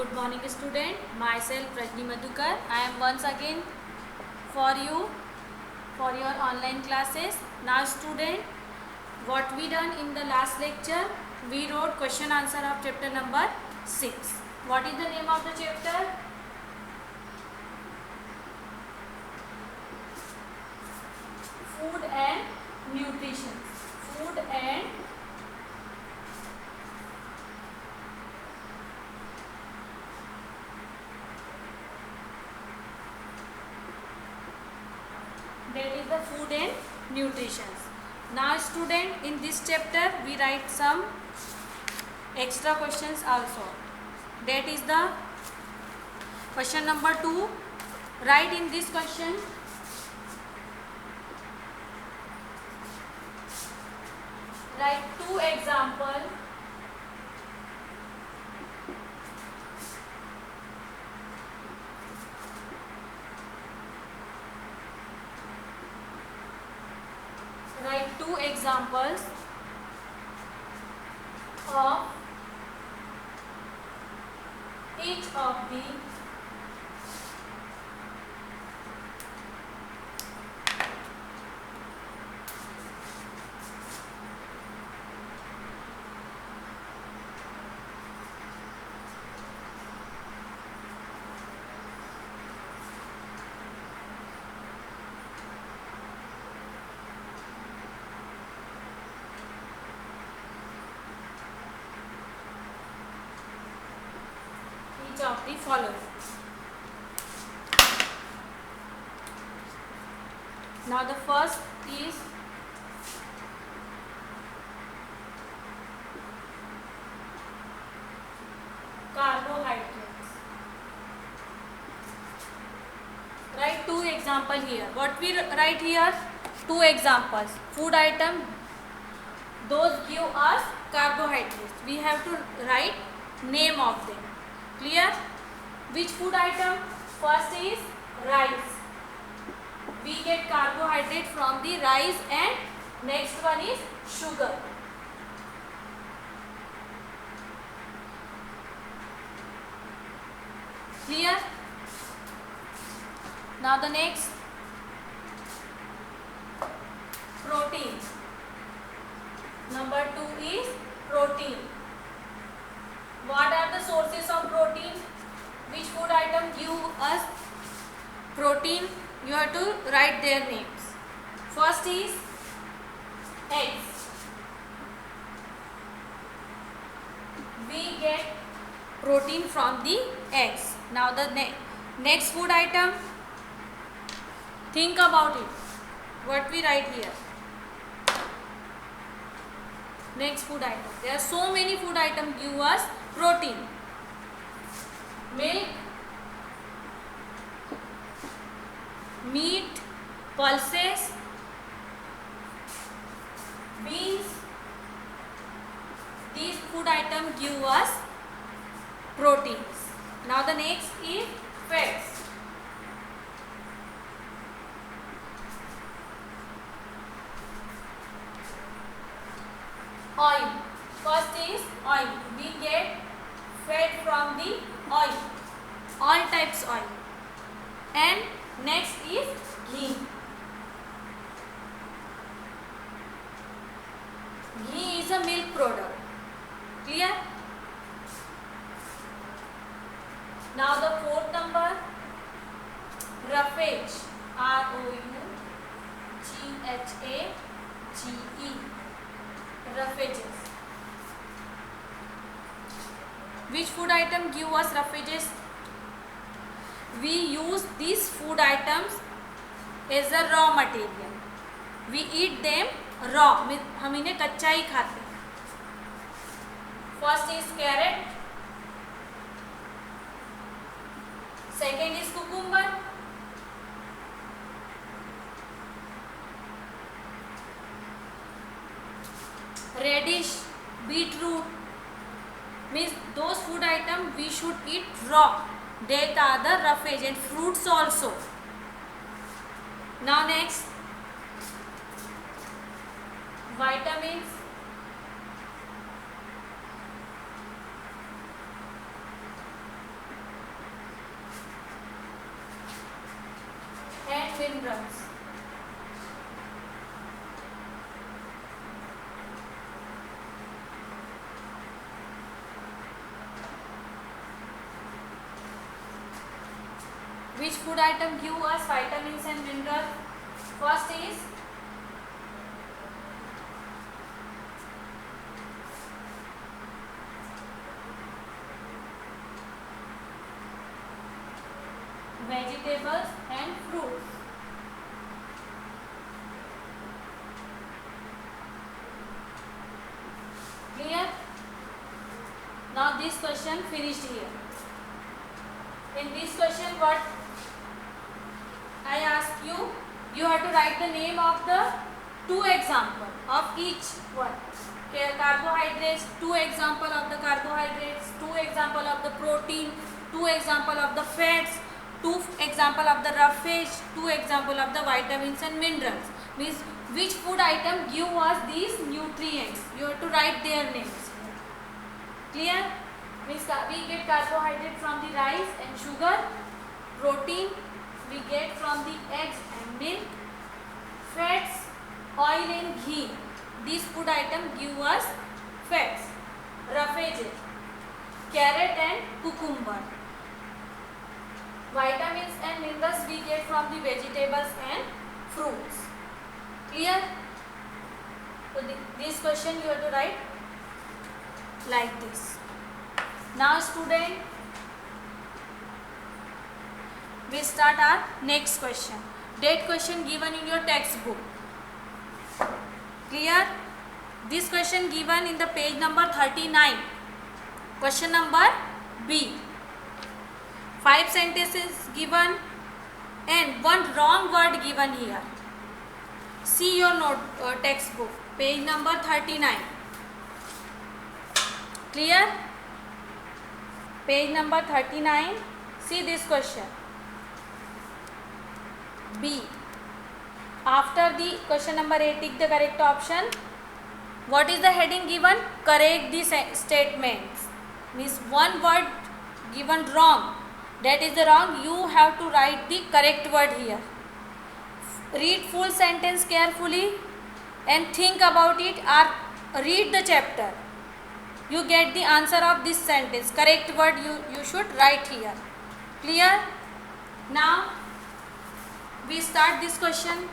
Good morning student, myself Rajni Madhukar. I am once again for you for your online classes. Now student, what we done in the last lecture, we wrote question answer of chapter number 6. What is the name of the chapter? Food and nutrition. Food and that is the food and nutrition. Now student, in this chapter we write some extra questions also. That is the question number 2. Write in this question write 2 example write 2 examples of each of the following. Now the first is carbohydrates. Write 2 example here. What we write here? 2 examples. Food item, those give us carbohydrates. We have to write name of them. Clear? Which food item? First is rice. We get carbohydrate from the rice, and next one is sugar. Clear? Now the next, protein. Number 2 is protein. What are the sources of protein? Which food item give us protein? You have to write their names. First is eggs. We get protein from the eggs. Now the next food item, think about it. What we write here? Next food item. There are so many food items give us protein. Milk, meat, pulses, beans. These food items give us proteins. Now the next is fats. Oil. First is oil. We get fat from the oil. All types oil. And next is ghee. Ghee is a milk product. Clear? Now the fourth number, roughage. ROUGHAGE. Roughages. Which food item give us roughages? We use these food items as a raw material. We eat them raw. हम इन्हें कच्चा ही खाते हैं. First is carrot. Second is cucumber. Radish, beetroot. Means those food items we should eat raw. They are the roughage, and fruits also. Now next, vitamins. minerals. Which food item give us vitamins and minerals? First is vegetables and fruits. Clear? Now this question finished here. In this question what I ask you, you have to write the name of the two example of each one. Carbohydrates, two example of the carbohydrates, two example of the protein, two example of the fats, two example of the rough fish, two example of the vitamins and minerals. Means which food item give us these nutrients. You have to write their names. Clear? Means we get carbohydrate from the rice and sugar, protein we get from the eggs and milk, fats, oil and ghee. These food item give us fats. Roughages, carrot and cucumber. Vitamins and minerals we get from the vegetables and fruits. Clear? So this question you have to write like this. Now student, we start our next question. Date question given in your textbook. Clear? This question given in the page number 39. Question number B. 5 sentences given and one wrong word given here. See your textbook, page number 39. Clear? Page number 39. See this question. B. After the question number A, tick the correct option. What is the heading given? Correct the statements. Means one word given wrong. That is the wrong. You have to write the correct word here. Read full sentence carefully and think about it, or read the chapter. You get the answer of this sentence. Correct word you should write here. Clear? Now we start this question.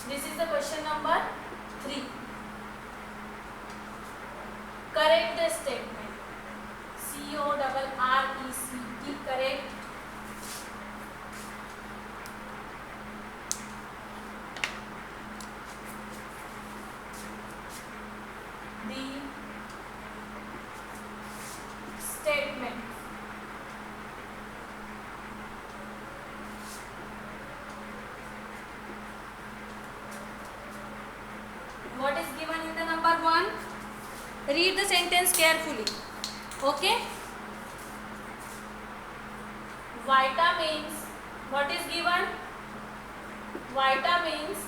This is the question number 3. Correct the statement. CORRECT. Correct. The statement. What is given in the number 1? Read the sentence carefully. Okay? Vitamins. What is given? Vitamins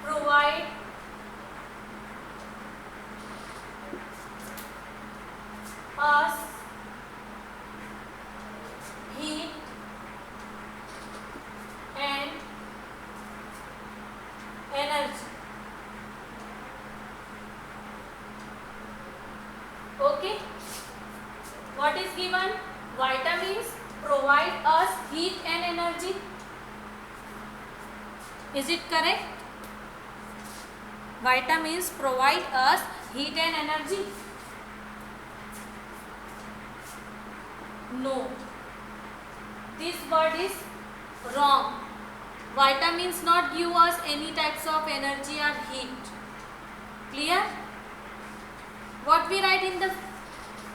provide us heat and energy. Okay? What is given? Vitamins provide us heat and energy. Is it correct? Vitamins provide us heat and energy. No. This word is wrong. Vitamins not give us any types of energy or heat. Clear? What we write in the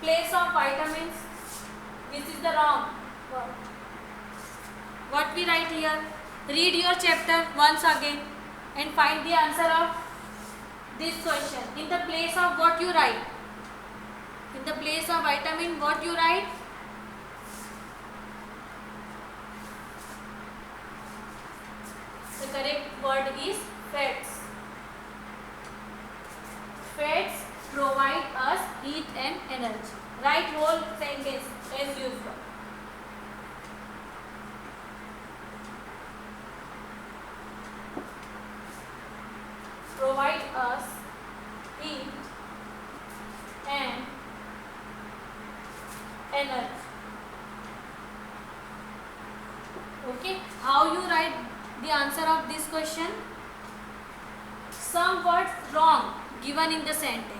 place of vitamins? This is the wrong word. What we write here? Read your chapter once again and find the answer of this question. In the place of what you write? In the place of vitamin, what you write? The correct word is fats. Fats provide us heat and energy. Write whole sentence as usual. Provide us heat and energy. Okay, how you write the answer of this question? Some words wrong given in the sentence.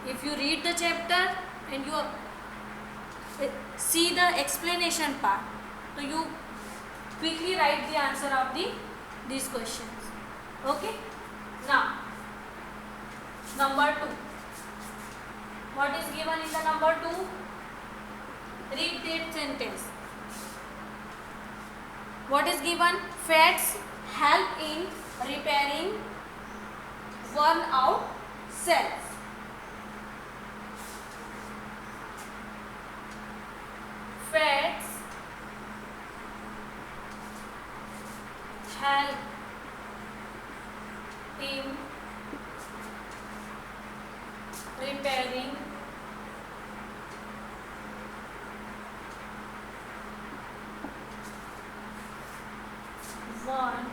If you read the chapter and you see the explanation part, so you quickly write the answer of these questions. Okay. Now, number 2. What is given in the number 2? Read that sentence. What is given? Fats help in repairing worn out cells. Fats help in repairing worn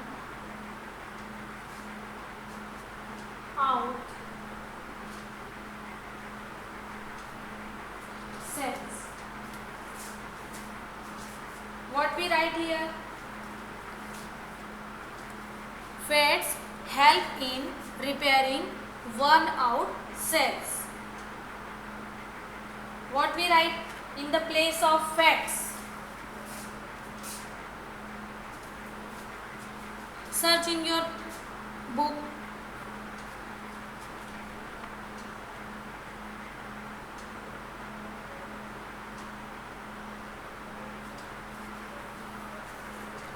out cells. What we write here? Fats help in repairing worn out cells. What we write in the place of fats? Search in your book.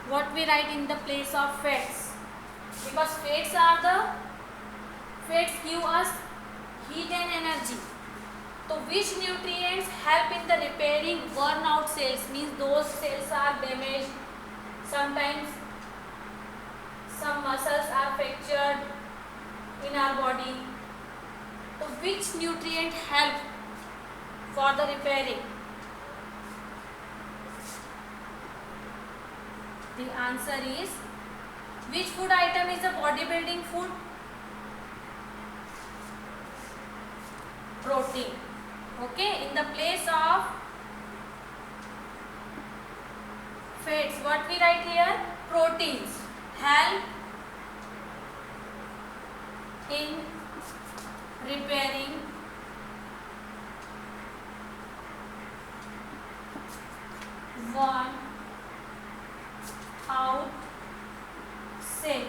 What we write in the place of fats? Because fats give us heat and energy. So which nutrients help in the repairing worn out cells? Means those cells are damaged. Sometimes some muscles are fractured in our body. So which nutrient help for the repairing? The answer is, which food item is a bodybuilding food? Protein. Okay, in the place of fats, what we write here? Proteins help in repairing worn out cells.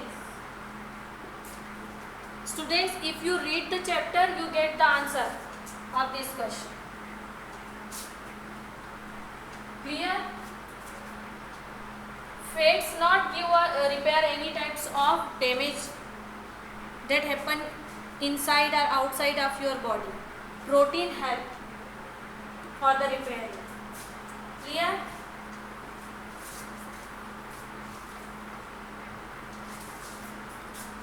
Students, if you read the chapter, you get the answer of this question. Clear? Fats not give or repair any types of damage that happen inside or outside of your body. Protein help for the repairing. Clear?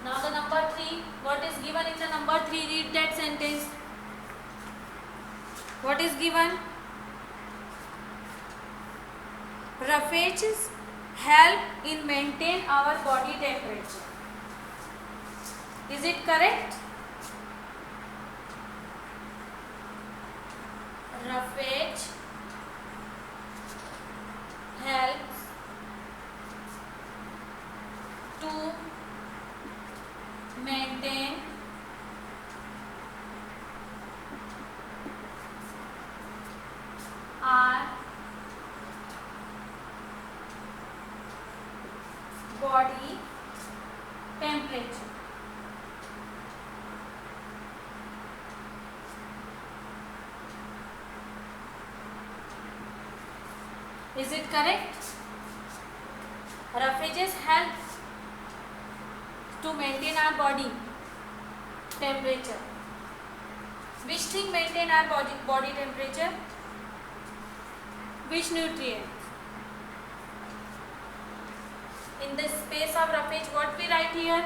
Now the number 3. What is given in the number 3? Read that sentence. What is given? Roughages help in maintain our body temperature. Is it correct? Roughage helps to maintain our body temperature. Is it correct? Roughages help to maintain our body temperature. Which thing maintain our body temperature? Which nutrient? In the space of roughage, what we write here?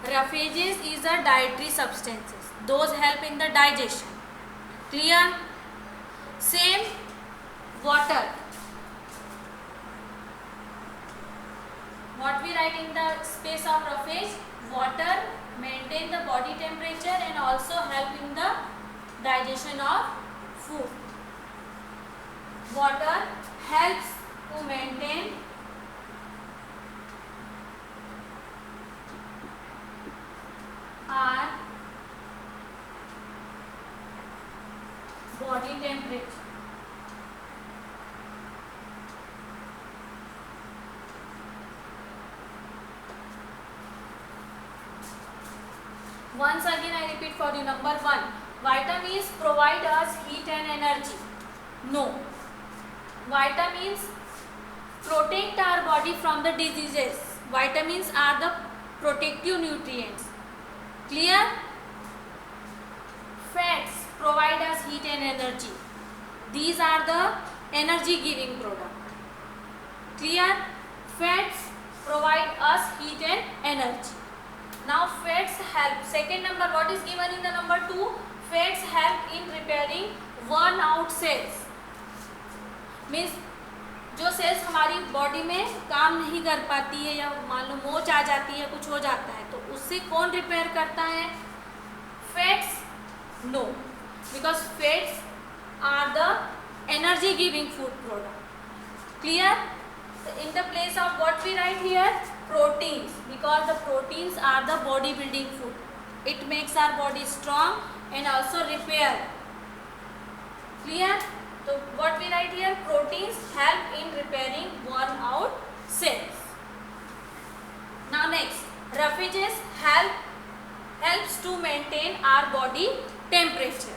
Roughages is a dietary substances. Those help in the digestion. Clear? Same water. What we write in the space of roughage? Water maintain the body temperature and also help in the digestion of food. Water helps to maintain our body temperature. Once again I repeat for you. Number 1, vitamins provide us heat and energy. No. Vitamins protect our body from the diseases. Vitamins are the protective nutrients. Clear? Fats provide us heat and energy. These are the energy giving product. Clear? Fats provide us heat and energy. Now fats help. Second number, what is given in the number 2? Fats help in repairing worn out cells. Means जो sales हमारी body में काम नहीं कर पाती है या मान लो मोच आ जाती है, कुछ हो जाता है, तो उससे कौन रिपेयर करता है? Fats? No, because fats are the energy giving food product. Clear? In the place of what we write here? Proteins, because the proteins are the body building food. It makes our body strong and also repair. Clear? So what we write here? Proteins help in repairing worn out cells. Now next, roughages helps to maintain our body temperature.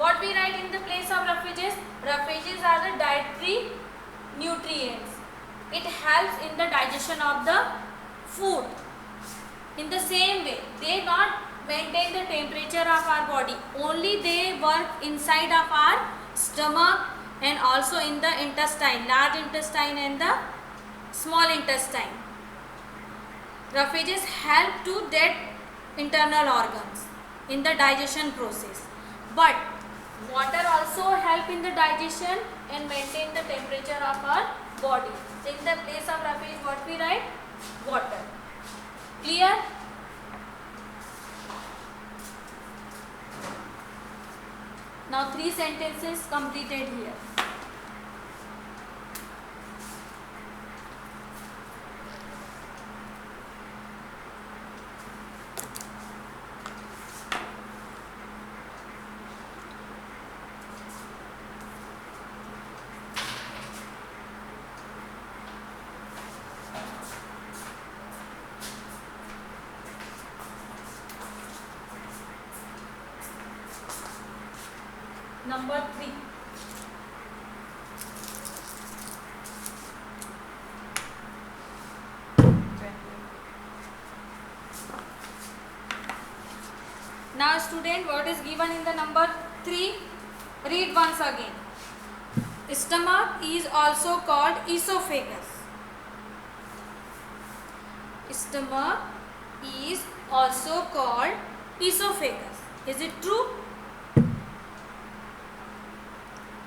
What we write in the place of roughages? Roughages are the dietary nutrients. It helps in the digestion of the food. In the same way, they not maintain the temperature of our body, only they work inside of our stomach and also in the intestine, large intestine and the small intestine. Roughages help to dead internal organs in the digestion process, but water also help in the digestion and maintain the temperature of our body. So in the place of roughage, what we write? Water. Clear? Now 3 sentences completed here. Number 3. Now student, what is given in the number 3? Read once again. Stomach is also called esophagus. Stomach is also called esophagus. Is it true?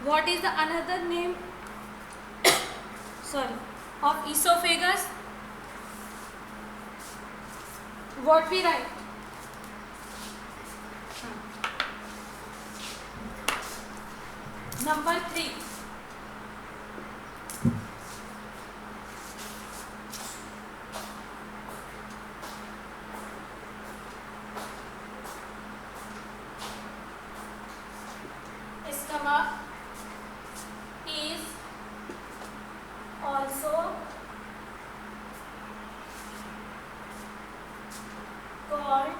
What is the another name of esophagus? What we write? Number 3. Stomach is also called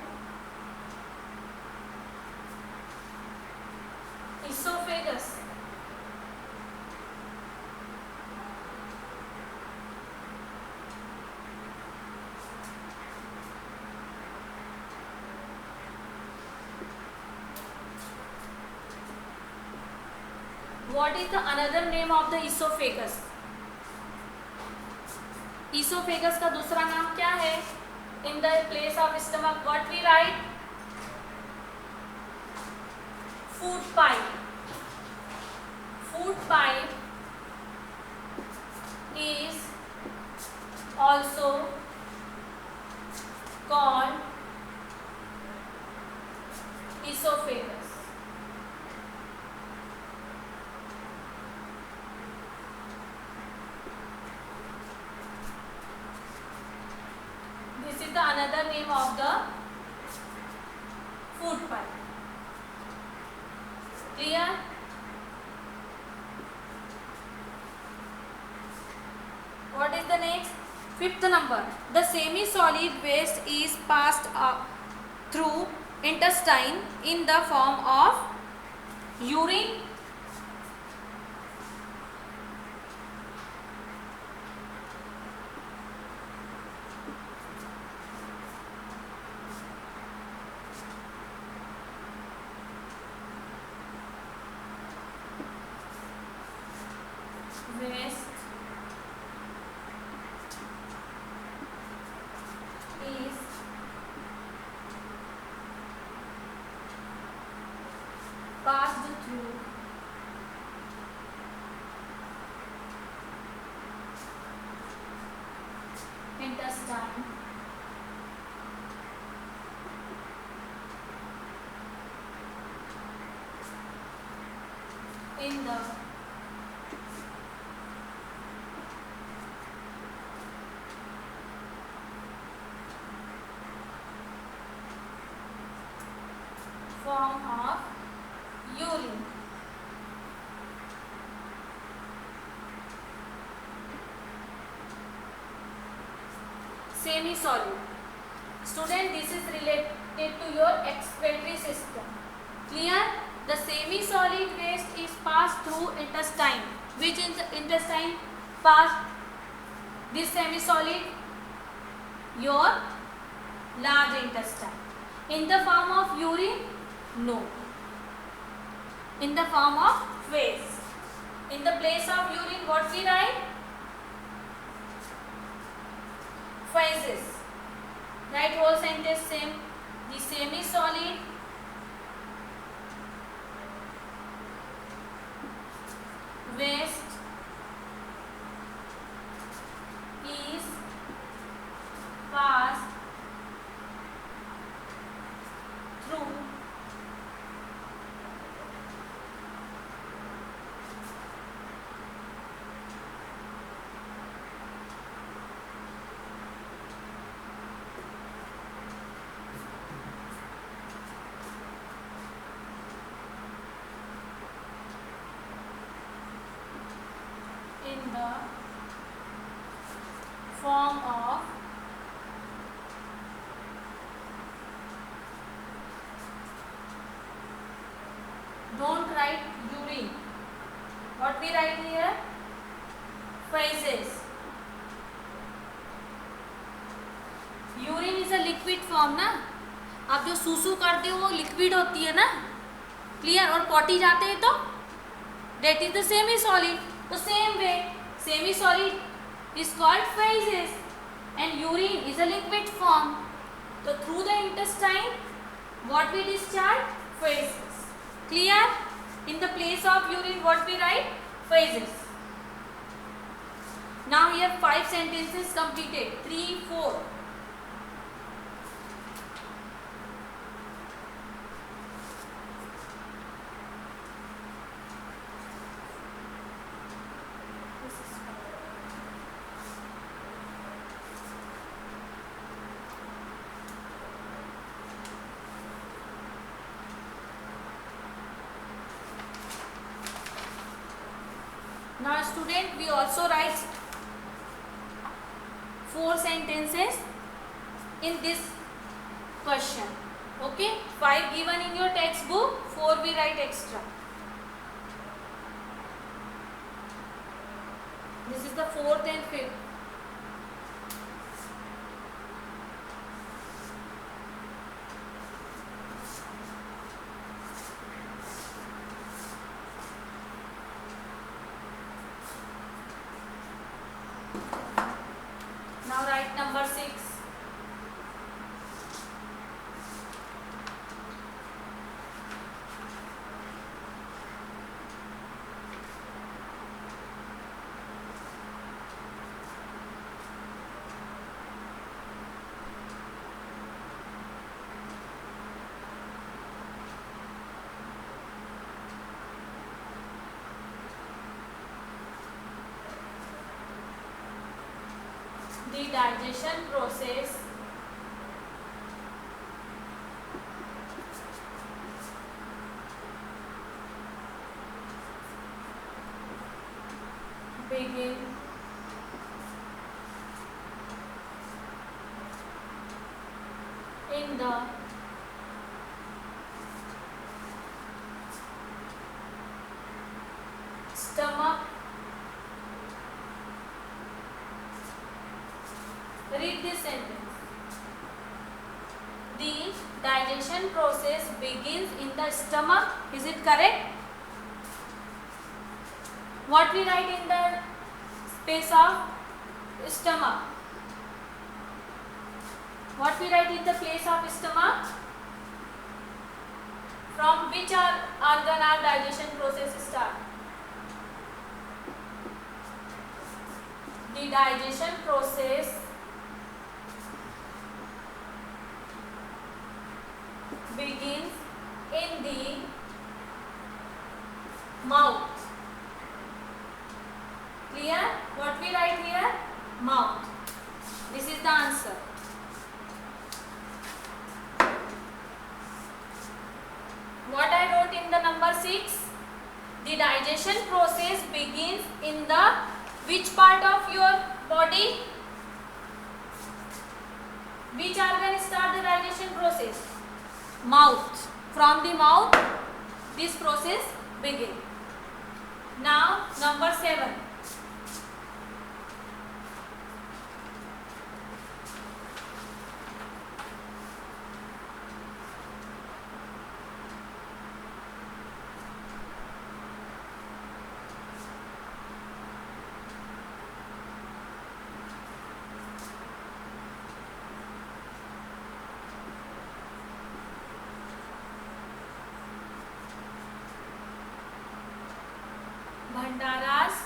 what is the another name of the esophagus? Esophagus का दूसरा नाम क्या है? In the place of stomach, what we write? Food pipe. Food pipe is also called esophagus. This is the another name of the food pipe. Clear? What is the next? Fifth number. The semi-solid waste is passed through intestine in the form of urine, waste is passed through intestine in the form of urine. Semi-solid. Student, this is related to your excretory system. Clear? The semi-solid waste is passed through intestine. Which intestine passed this semi-solid? Your large intestine. In the form of urine? No. In the form of phase. In the place of urine, what we write? Phases. Write whole sentence same. The semi-solid waste is passed through in the form of don't write urine. What we write here? Phases. Urine is a liquid form ना. आप जो सूसू करते हो वो liquid होती है ना. Clear? और पॉटी जाते हैं तो that is the semi solid. तो same way semi solid is called phases and urine is a liquid form. So through the intestine what we discharge? Phases. Clear? In the place of urine what we write? Phases. Now here 5 sentences completed. 3, 4. Now student, we also write 4 sentences in this question. Okay, 5 given in your textbook, 4 we write extra. This is the 4th and 5th. Now write number 6. The digestion process begins in the stomach. Read this sentence. The digestion process begins in the stomach. Is it correct? What we write in the space of stomach? What we write in the place of stomach? From which organ our digestion process start? The digestion process begins in the mouth. Clear? What we write here? Mouth. This is the answer. What I wrote in the number 6? The digestion process begins in the which part of your body? Which organ start the digestion process? Mouth. From the mouth, this process begins. Now, number 7. Bhandaras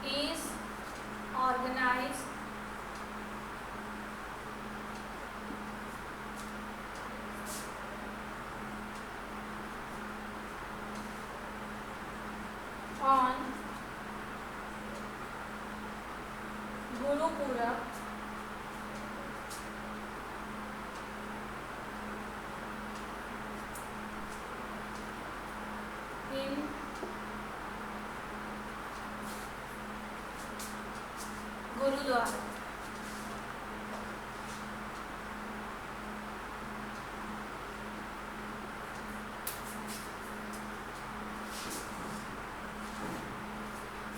is organized on Guru Purab in Gurudwara.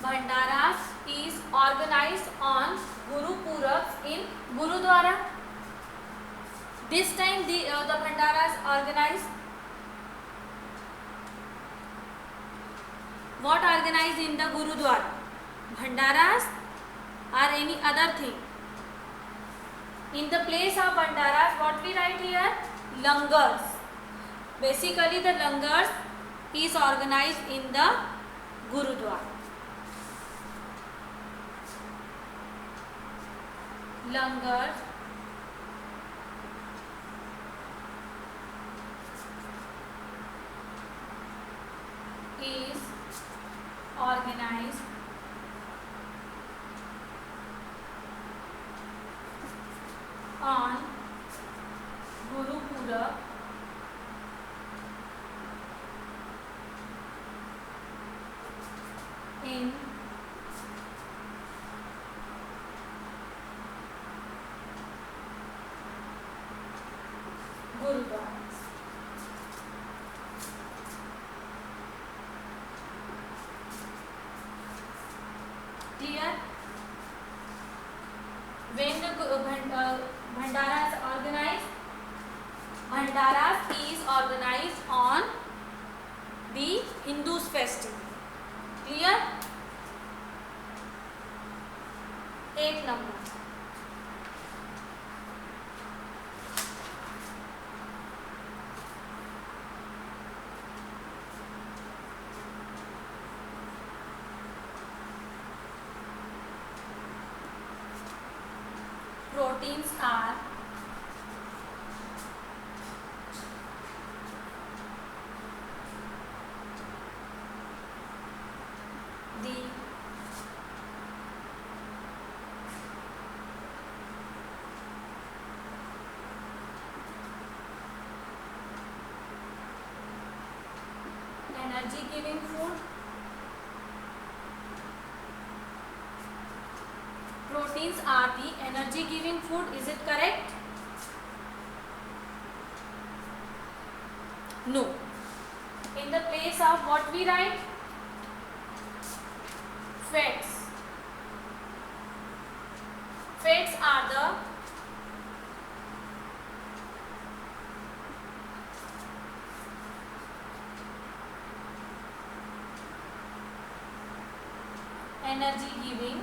Bhandaras is organized on Guru Purabs in Gurudwara. This time the Bhandaras organized. What organized in the Gurudwara? Bhandaras or any other thing? In the place of Bhandaras, what we write here? Langars. Basically, the langars is organized in the Gurudwara. Langars is organized on Guru Purab in Gurudwara. Clear? When the Bhandaras organized, Bhandaras is organized on the Hindus festival. Clear? 8 number. Proteins are the energy giving food. Proteins are the energy giving food. Is it correct? No. In the place of what we write? Fats. Fats are the energy giving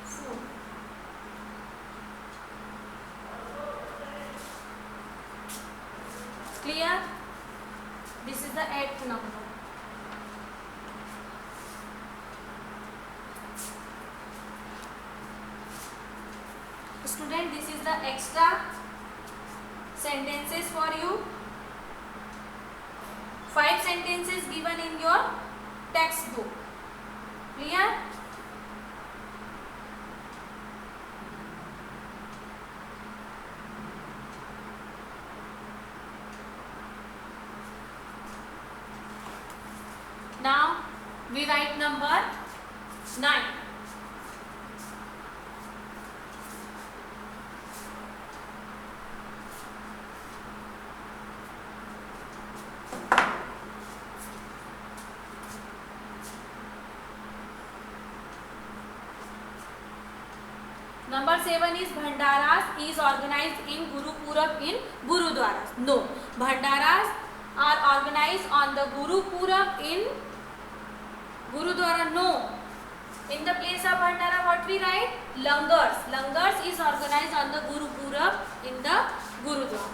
food. Clear? This is the 8th number. Student, this is the extra sentences for you. 5 sentences given in your textbook. Clear? Now we write number 9. Number 7 is Bhandaras is organized in Guru Purab in Gurudwaras. No, Bhandaras are organized on the Guru Purab in Gurudwara. No. In the place of Bhandara, what we write? Langars. Langars is organized on the Guru Purab in the Gurudwara.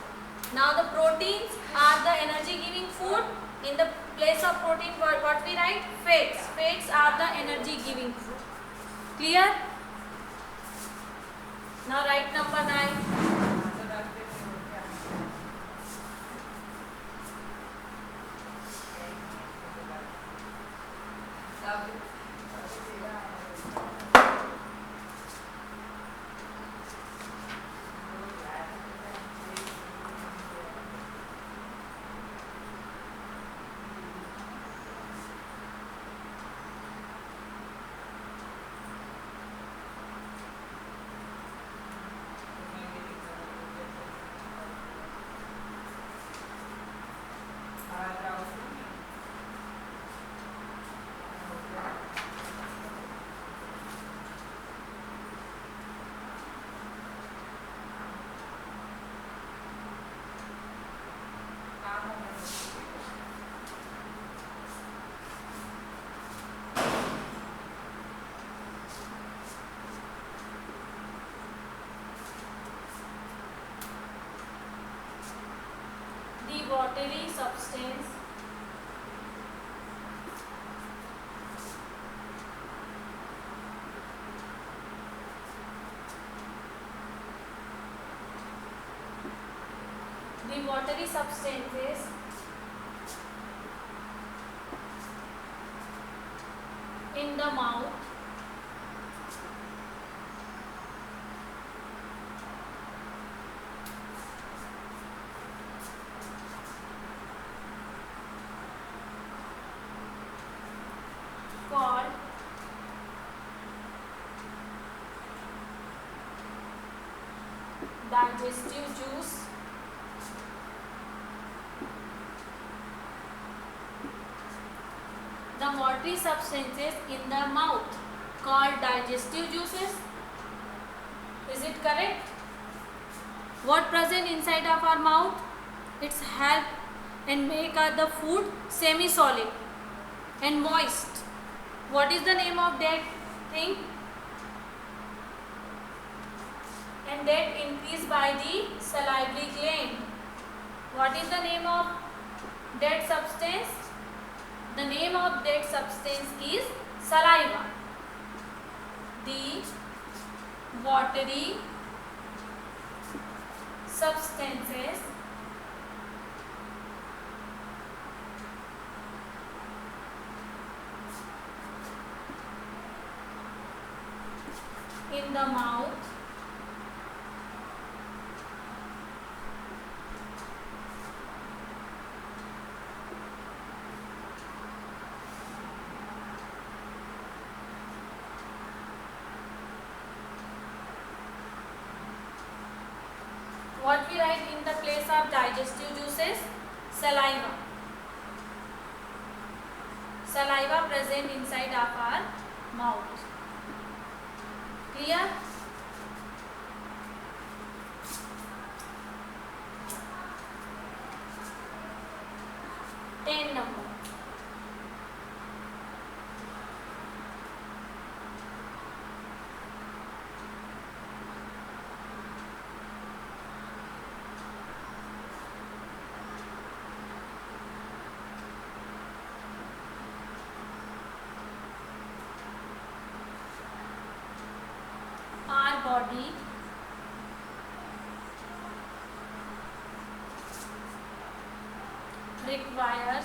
Now the proteins are the energy giving food. In the place of protein, what we write? Fats. Fats are the energy giving food. Clear? Now write number 9. The watery substance substances in the mouth called digestive juice the watery substances in the mouth called digestive juices. Is it correct? What present inside of our mouth? It's help and make the food semi-solid and moist. What is the name of that thing? And that increase by the salivary gland. What is the name of that substance? The name of that substance is saliva. The watery substances in the mouth what we write in the place of digestive juices? Saliva. Saliva present inside of our mouth. Clear? Ten number. Our body requires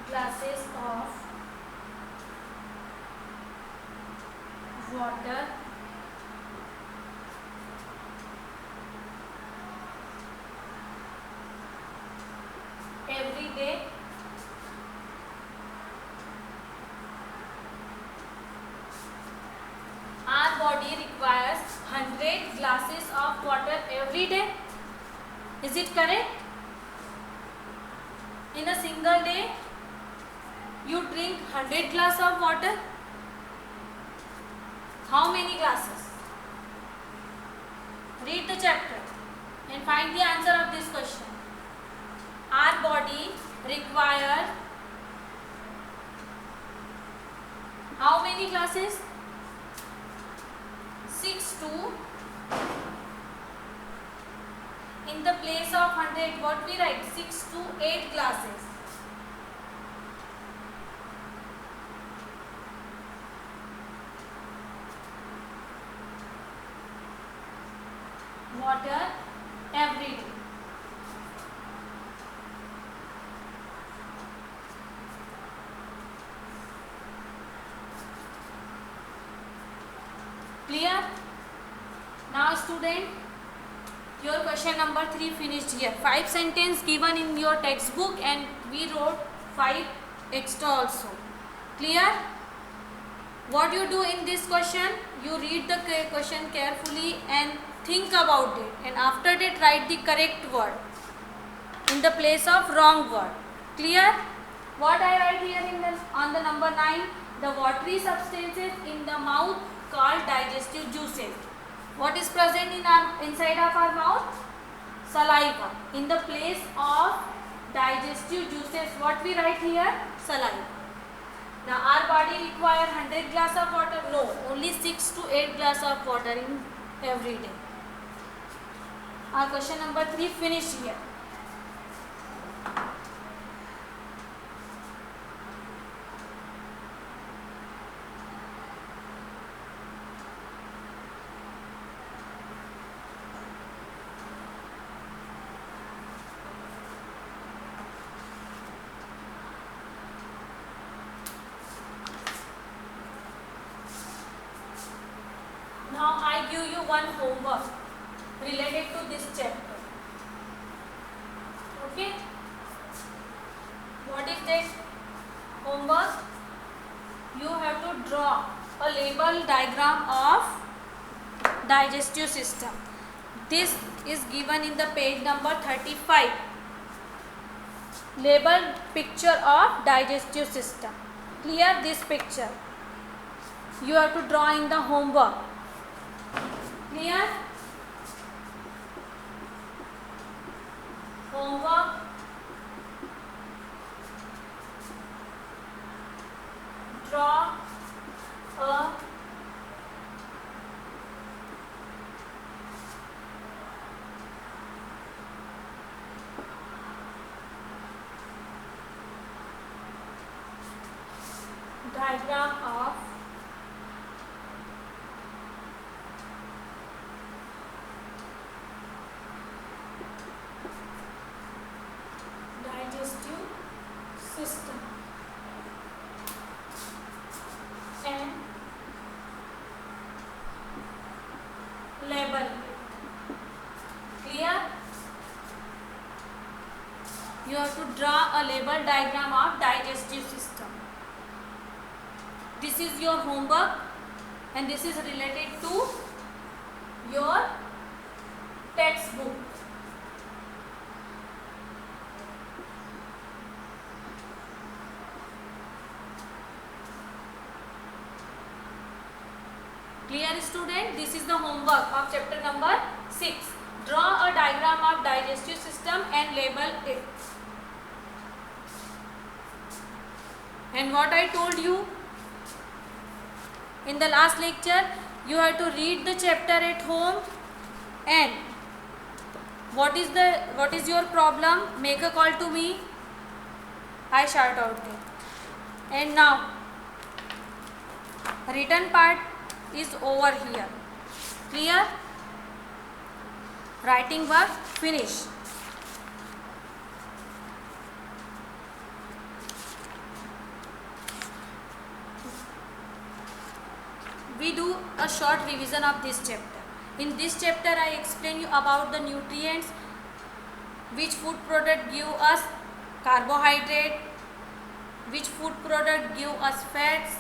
glasses of water every day our body requires 100 glasses of water every day. Is it correct? In a single day you drink 100 glass of water. How many glasses? Read the chapter and find the answer of this question. Our body requires how many glasses? 6 to, in the place of 100 what we write? 6 to 8 glasses. Water every day. Clear? Now student, your question number 3 finished here. 5 sentences given in your textbook and we wrote 5 extra also. Clear? What you do in this question? You read the question carefully and think about it, and after that write the correct word in the place of wrong word. Clear? What I write here in the, on the number 9? The watery substances in the mouth called digestive juices. What is present in our inside of our mouth? Saliva. In the place of digestive juices, what we write here? Saliva. Now our body require 100 glass of water? No, only 6 to 8 glass of water in every day. Our question number 3 finished here. Now I give you one homework related to this chapter. Okay? What is that homework? You have to draw a label diagram of digestive system. This is given in the page number 35. label picture of digestive system. Clear this picture. You have to draw in the homework. Clear? Homework. Draw a diagram of digestive system and label it. Clear? You have to draw a label diagram of digestive system. This is your homework and this is related to your textbook. Clear, student? This is the homework of chapter number 6. Draw a diagram of digestive system and label it. And what I told you in the last lecture, you have to read the chapter at home, and what is your problem, make a call to me, I shout out it. And now written part is over here. Clear? Writing work finish. We do a short revision of this chapter. In this chapter I explain you about the nutrients, which food product give us carbohydrate, which food product give us fats,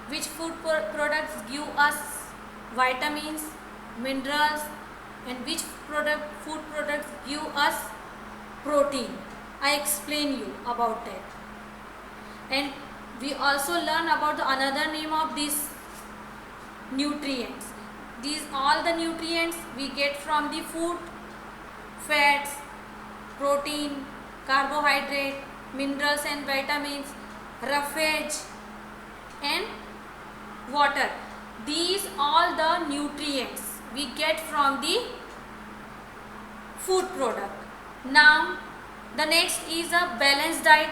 which food products give us vitamins, minerals, and which food products give us protein. I explain you about that. And we also learn about the another name of these nutrients. These all the nutrients we get from the food: fats, protein, carbohydrate, minerals and vitamins, roughage and water. These all the nutrients we get from the food product. Now the next is a balanced diet.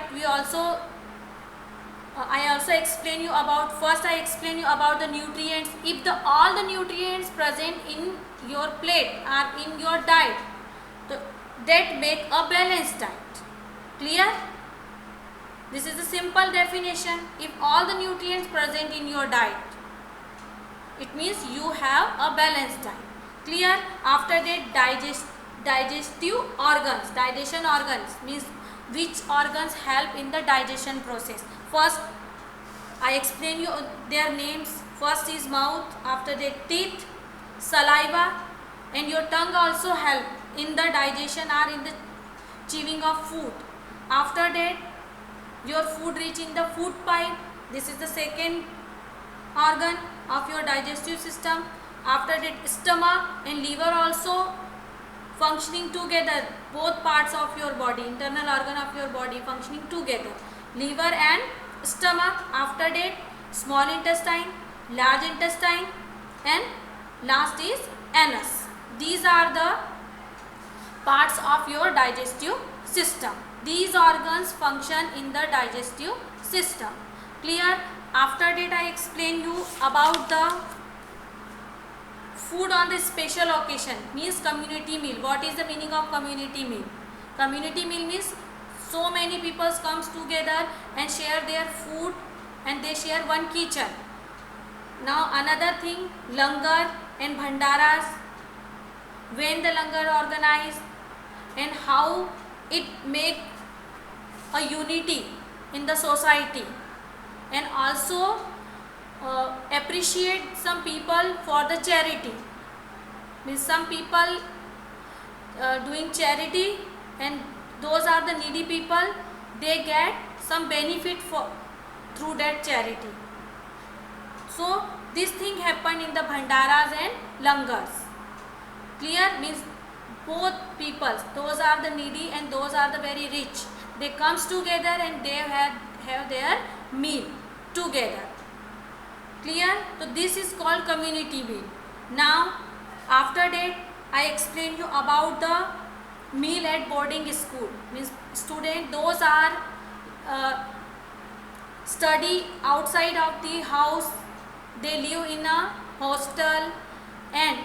I also explain you about, first I explain you about the nutrients. If all the nutrients present in your plate are in your diet, that make a balanced diet. Clear? This is a simple definition. If all the nutrients present in your diet, it means you have a balanced diet. Clear? After that, digestive organs. Digestion organs means which organs help in the digestion process. First, I explain you their names. First is mouth, after that teeth, saliva, and your tongue also help in the digestion or in the chewing of food. After that, your food reach in the food pipe. This is the second organ of your digestive system. After that, stomach and liver also functioning together. Both parts of your body, internal organ of your body functioning together. Liver and stomach. After that, small intestine, large intestine, and last is anus. These are the parts of your digestive system. These organs function in the digestive system. Clear? After that, I explain you about the food on the special occasion, means community meal. What is the meaning of community meal? Community meal means so many people comes together and share their food and they share one kitchen. Now another thing, langar and bhandaras, when the langar organized and how it make a unity in the society, and also appreciate some people for the charity. Means some people doing charity and those are the needy people, they get some benefit through that charity. So this thing happened in the bhandaras and langars. Clear? Means both peoples, those are the needy and those are the very rich, they comes together and they have their meal together. Clear? So this is called community meal. Now after that I explain you about the meal at boarding school. Means student, those are study outside of the house, they live in a hostel, and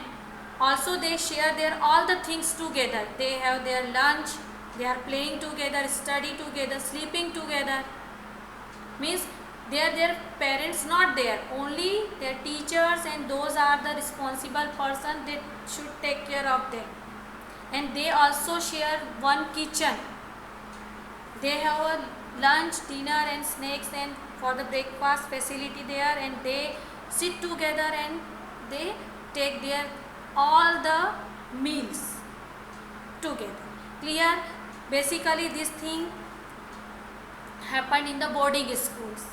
also they share their all the things together. They have their lunch, they are playing together, study together, sleeping together. Means their parents not there, only their teachers, and those are the responsible person, they should take care of them. And they also share one kitchen. They have a lunch, dinner and snacks and for the breakfast facility there, and they sit together and they take their all the meals together. Clear? Basically this thing happened in the boarding schools.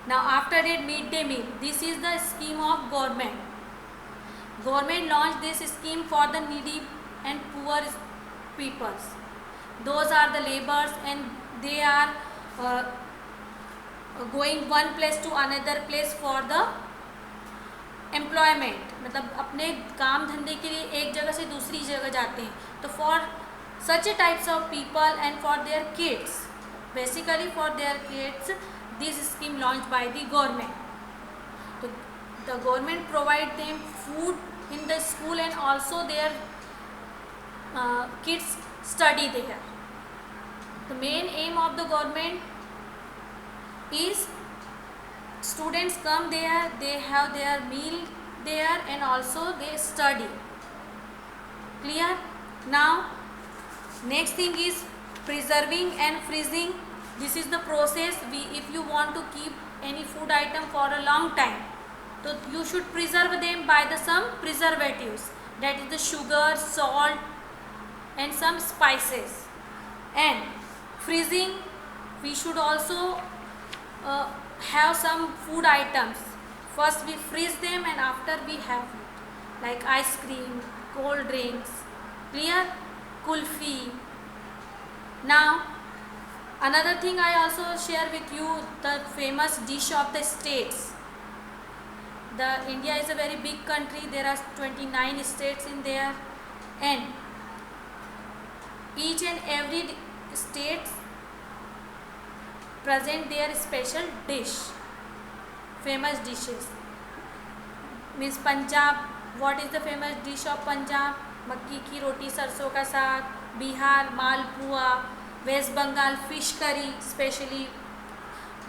Now after that, midday meal, this is the scheme of government. Government launched this scheme for the needy and poor peoples. Those are the laborers and they are going one place to another place for the employment, मतलब अपने काम धंधे के लिए एक जगह से दूसरी जगह जाते हैं. तो for such types of people and for their kids, basically for their kids, this scheme launch by the government. तो the government provide them food in the school and also their kids study there. The main aim of the government is students come there, they have their meal there and also they study. Clear? Now next thing is preserving and freezing. This is the process. If you want to keep any food item for a long time, so you should preserve them by some preservatives, that is the sugar, salt and some spices. And freezing, we should also have some food items. First we freeze them and after we have it, like ice cream, cold drinks. Clear? Kulfi. Now another thing I also share with you, the famous dish of the states. The India is a very big country, there are 29 states in there, and each and every state present their special dish, famous dishes. Means Punjab, what is the famous dish of Punjab? मक्की की रोटी sarson ka saag. Bihar malpua. West Bengal fish curry, specially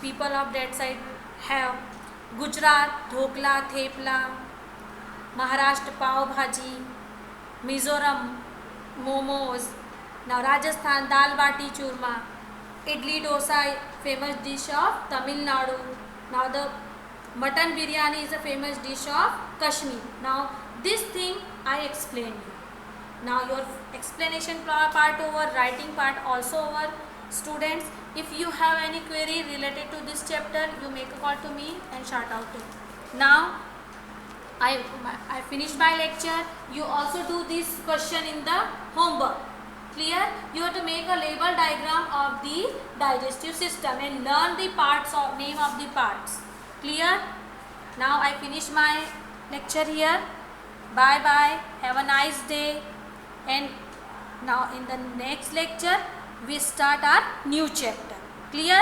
people of that side have. Gujarat dhokla thepla. Maharashtra pav bhaji. Mizoram momos. Now Rajasthan dal bati churma. Idli dosa, famous dish of Tamil Nadu. Now the mutton biryani is a famous dish of Kashmir. Now this thing I explained you. Now your explanation part over, writing part also over. Students, if you have any query related to this chapter, you make a call to me and shout out to me. Now I finished my lecture. You also do this question in the homework. Clear? You have to make a label diagram of the digestive system and learn the parts of name of the parts. Clear? Now I finish my lecture here. Bye bye. Have a nice day. And now in the next lecture we start our new chapter. Clear?